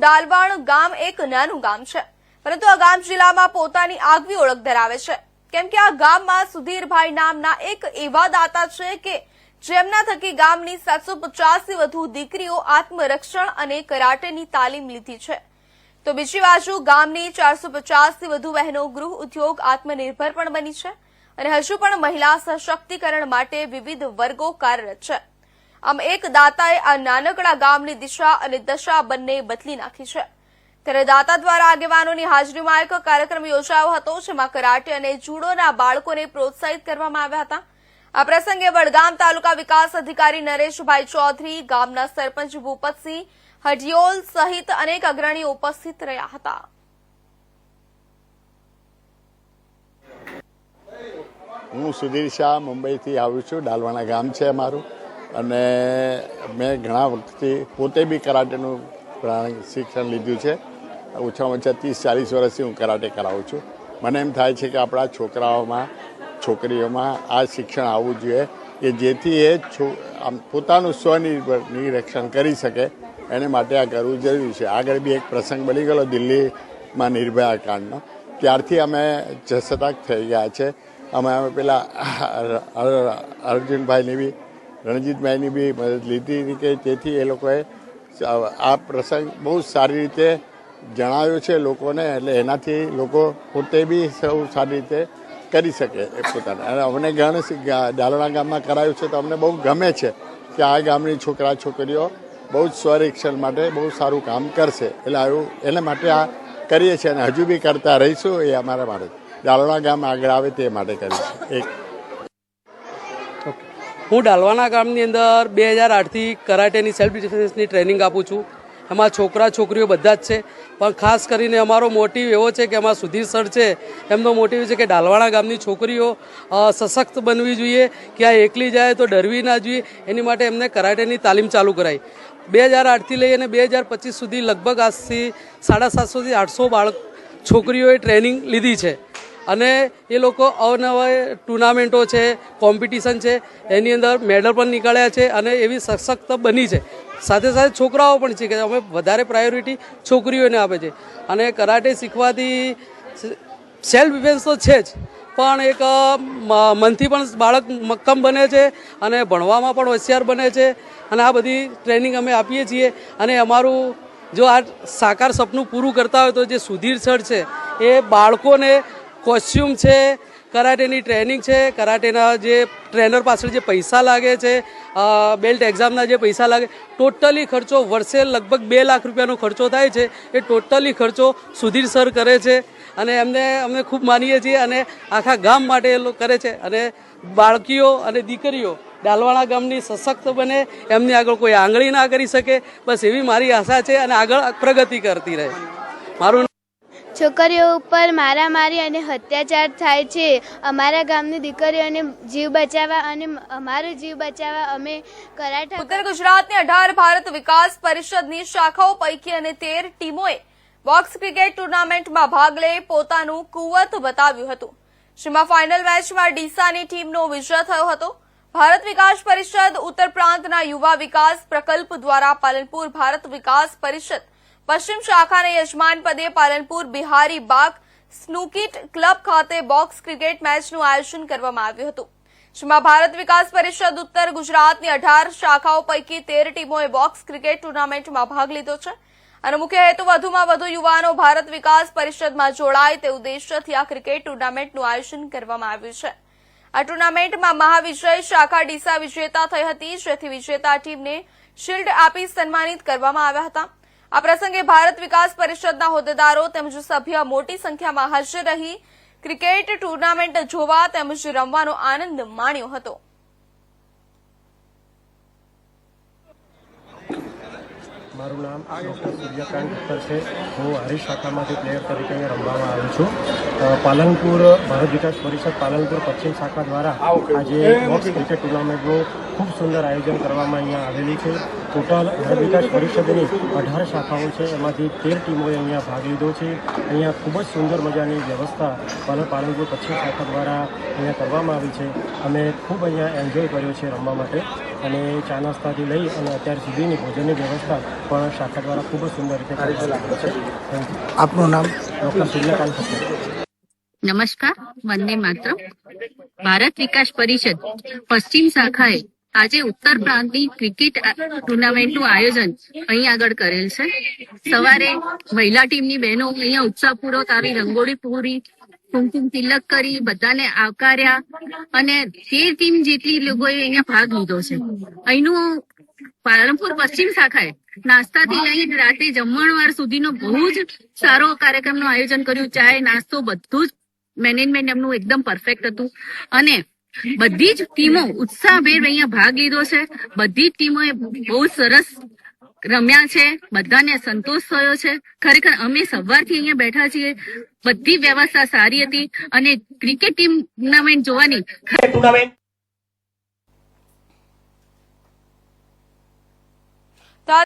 ડાલવાણ ગામ એક નાનું ગામ છે, પરંતુ આ ગામ જિલ્લામાં પોતાની આગવી ઓળખ ધરાવે છે, કેમ કે આ ગામમાં સુધીરભાઈ નામના એક એવા દાતા છે કે જેમના થકી ગામની 750 થી વધુ દીકરીઓ આત્મરક્ષણ અને કરાટેની તાલીમ લીધી છે, તો બીજી બાજુ ગામની 450 થી વધુ બહેનો ગૃહ ઉદ્યોગ આત્મનિર્ભર પણ બની છે અને હજુ પણ મહિલા સશક્તિકરણ માટે વિવિધ વર્ગો કાર્યરત છે. આમ એક દાતાએ આ નાનકડા ગામની દિશા અને દશા બંને બદલી નાખી છે. ત્યારે દાતા દ્વારા આગેવાનોની હાજરીમાં એક કાર્યક્રમ યોજાયો હતો, જેમાં કરાટે અને જુડોના બાળકોને પ્રોત્સાહિત કરવામાં આવ્યા હતા. આ પ્રસંગે વડગામ તાલુકા વિકાસ અધિકારી નરેશભાઈ ચૌધરી, ગામના સરપંચ ભૂપતસિંહ હડિયોલ સહિત અનેક અગ્રણીઓ ઉપસ્થિત રહ્યા હતા. હું સુધીર શાહ મુંબઈથી આવું છું. ડાલવાણા ગામ છે અમારું, અને મેં ઘણા વખતથી પોતે બી કરાટેનું શિક્ષણ લીધું છે. ઓછામાં ઓછા 30-40 વર્ષથી હું કરાટે કરાવું છું. મને એમ થાય છે કે આપણા છોકરાઓમાં છોકરીઓમાં આ શિક્ષણ આવવું જોઈએ કે જેથી એ પોતાનું સ્વનિર્ભર કરી શકે. એને માટે આ કરવું જરૂરી છે. આગળ બી એક પ્રસંગ બની ગયેલો દિલ્હીમાં નિર્ભયા કાંડનો, ત્યારથી અમે સતર્ક થઈ ગયા છે. અમે પેલા અર્જુનભાઈની બી રણજીતભાઈની બી મદદ લીધી હતી કે તેથી એ લોકોએ આ પ્રસંગ બહુ સારી રીતે જણાવ્યો છે લોકોને, એટલે એનાથી લોકો પોતે બી સૌ સારી રીતે કરી શકે એ પોતાને. અને અમને ડાલોણા ગામમાં કરાયું છે તો અમને બહુ ગમે છે કે આ ગામની છોકરા છોકરીઓ બહુ જ સ્વરક્ષણ માટે બહુ સારું કામ કરશે. એટલે આવું એના માટે આ કરીએ છીએ અને હજુ બી કરતા રહીશું. એ અમારા માટે ડાલોણા ગામ આગળ આવે તે માટે કરીશું. હું ડાલવાના ગામની અંદર 2008થી કરાટેની સેલ્ફ ડિફેન્સની ટ્રેનિંગ આપું છું. એમાં છોકરા છોકરીઓ બધા જ છે, પણ ખાસ કરીને અમારો મોટિવ એવો છે કે અમારા સુધીર સર છે, એમનો મોટિવ છે કે ડાલવાણા ગામની છોકરીઓ સશક્ત બનવી જોઈએ, ક્યાં એકલી જાય તો ડરવી ના જોઈએ. એની માટે એમને કરાટેની તાલીમ ચાલુ કરાઈ. 2008થી લઈ અને 2025 સુધી લગભગ આજથી 750 થી 800 છોકરીઓએ ટ્રેનિંગ લીધી છે. અને એ લોકો અવનવા ટુર્નામેન્ટો છે, કોમ્પિટિશન છે, એની અંદર મેડલ પણ નીકળ્યા છે અને એવી સશક્ત બની છે. સાથે સાથે છોકરાઓ પણ છે કે અમે વધારે પ્રાયોરિટી છોકરીઓને આપે છે. અને કરાટે શીખવાથી સેલ્ફ ડિફેન્સ તો છે જ, પણ એક મનથી પણ બાળક મક્કમ બને છે અને ભણવામાં પણ હોશિયાર બને છે. અને આ બધી ટ્રેનિંગ અમે આપીએ છીએ. અને અમારું જો આ સાકાર સપનું પૂરું કરતા હોય તો જે સુધીર સર છે એ બાળકોને કોસ્ચ્યુમ છે, કરાટેની ટ્રેનિંગ છે, કરાટેના જે ટ્રેનર પાછળ જે પૈસા લાગે છે, બેલ્ટ એક્ઝામના જે પૈસા લાગે, ટોટલી ખર્ચો વર્ષે લગભગ 2 લાખ રૂપિયાનો ખર્ચો થાય છે. એ ટોટલી ખર્ચો સુધીર સર કરે છે અને અમે ખૂબ માનીએ છીએ અને આખા ગામ માટે એ લોકો કરે છે. અને બાળકીઓ અને દીકરીઓ ડાલવાણા ગામની સશક્ત બને, એમની આગળ કોઈ આંગળી ના કરી શકે, બસ એવી મારી આશા છે અને આગળ પ્રગતિ કરતી રહે. મારું છોકરીઓ ઉપર મારામારી અને અત્યાચાર થાય છે. અમારા ગામની દીકરીઓને જીવ બચાવવા અને અમારો જીવ બચાવવા અમે કરાટે. ઉત્તર ગુજરાતની 18 ભારત વિકાસ પરિષદની શાખાઓ પૈકી અને 13 ટીમોએ બોક્સ ક્રિકેટ ટુર્નામેન્ટમાં ભાગ લઈ પોતાનું કુવત બતાવ્યું હતું, જેમાં ફાઇનલ મેચમાં ડીસાની ટીમનો વિજય થયો હતો. ભારત વિકાસ પરિષદ ઉત્તર પ્રાંતના યુવા વિકાસ પ્રકલ્પ દ્વારા પાલનપુર ભારત વિકાસ પરિષદ પશ્ચિમ શાખાના યજમાન પદે પાલનપુર બિહારી બાગ સ્નૂકીટ ક્લબ ખાતે બોક્સ ક્રિકેટ મેચનું આયોજન કરવામાં આવ્યું હતું, જેમાં ભારત વિકાસ પરિષદ ઉત્તર ગુજરાતની 18 શાખાઓ પૈકી 13 ટીમોએ બોક્સ ક્રિકેટ ટુર્નામેન્ટમાં ભાગ લીધો છે. અને મુખ્ય હેતુ વધુમાં વધુ યુવાનો ભારત વિકાસ પરિષદમાં જોડાય તે ઉદ્દેશ્યથી આ ક્રિકેટ ટુર્નામેન્ટનું આયોજન કરવામાં આવ્યું છે. આ ટુર્નામેન્ટમાં મહાવિજય શાખા ડીસા વિજેતા થઈ હતી, જેથી વિજેતા ટીમને શિલ્ડ આપી સન્માનિત કરવામાં આવ્યા હતા. આ પ્રસંગે ભારત વિકાસ પરિષદના હોદ્દેદારો તેમજ સભ્ય મોટી સંખ્યામાં હાજર રહી ક્રિકેટ ટુર્નામેન્ટ જોવા તેમજ રમવાનો આનંદ માણ્યો હતો. મારું નામ ડૉક્ટર સૂર્યકાંત પટેલ છે. હું હરીશ શાખામાંથી પ્લેયર તરીકે અહીંયા રમવામાં આવ્યો છું. પાલનપુર ભારત વિકાસ પરિષદ પાલનપુર પશ્ચિમ શાખા દ્વારા આજે બોક્સ ક્રિકેટ ટુર્નામેન્ટનું ખૂબ સુંદર આયોજન કરવામાં અહીંયા આવેલી છે. ટોટલ ભારત વિકાસ પરિષદની 18 શાખાઓ છે, એમાંથી 13 ટીમોએ અહીંયા ભાગ લીધો છે. અહીંયા ખૂબ જ સુંદર મજાની વ્યવસ્થા પાલનપુર પશ્ચિમ શાખા દ્વારા અહીંયા કરવામાં આવી છે. અમે ખૂબ અહીંયા એન્જોય કર્યો છે રમવા માટે. અને ચા નાસ્તાથી લઈ અને અત્યાર સુધીની ભોજનની વ્યવસ્થા પણ શાખા દ્વારા ખૂબ જ સુંદર રીતે કરવામાં આવી છે. Thank you. આપનું નામ? ડૉક્ટર સૂર્યકાંત ઠક્કર. નમસ્કાર, વંદે માતરમ. ભારત વિકાસ પરિષદ પશ્ચિમ શાખાએ આજે ઉત્તર પ્રાંતની ક્રિકેટ ટુર્નામેન્ટનું આયોજન અહીં આગળ કરેલ છે. સવારે મહિલા ટીમની બહેનો અહીંયા ઉત્સાહપૂર્વક આવી રંગોળી પૂરી, કુમકુમ તિલક કરી બધાને આવકાર્યા અને 13 ટીમ જેટલી લોકોએ અહીંયા ભાગ લીધો છે. અહીંનું પાલનપુર પશ્ચિમ શાખાએ નાસ્તાથી લઈને રાતે જમણવાર સુધીનો બહુ જ સારો કાર્યક્રમનું આયોજન કર્યું. ચાય નાસ્તો બધું જ મેનેજમેન્ટ એમનું એકદમ પરફેક્ટ હતું અને બધી જ ટીમો ઉત્સાહભેર અહીંયા ભાગ લીધો છે. બધી જ ટીમોએ બહુ સરસ રમ્યા છે, બધાને સંતોષ થયો છે. ખરેખર અમે સવારથી અહીંયા બેઠા છીએ, બધી વ્યવસ્થા સારી હતી અને ક્રિકેટ ટીમ ટુર્નામેન્ટ જોવાની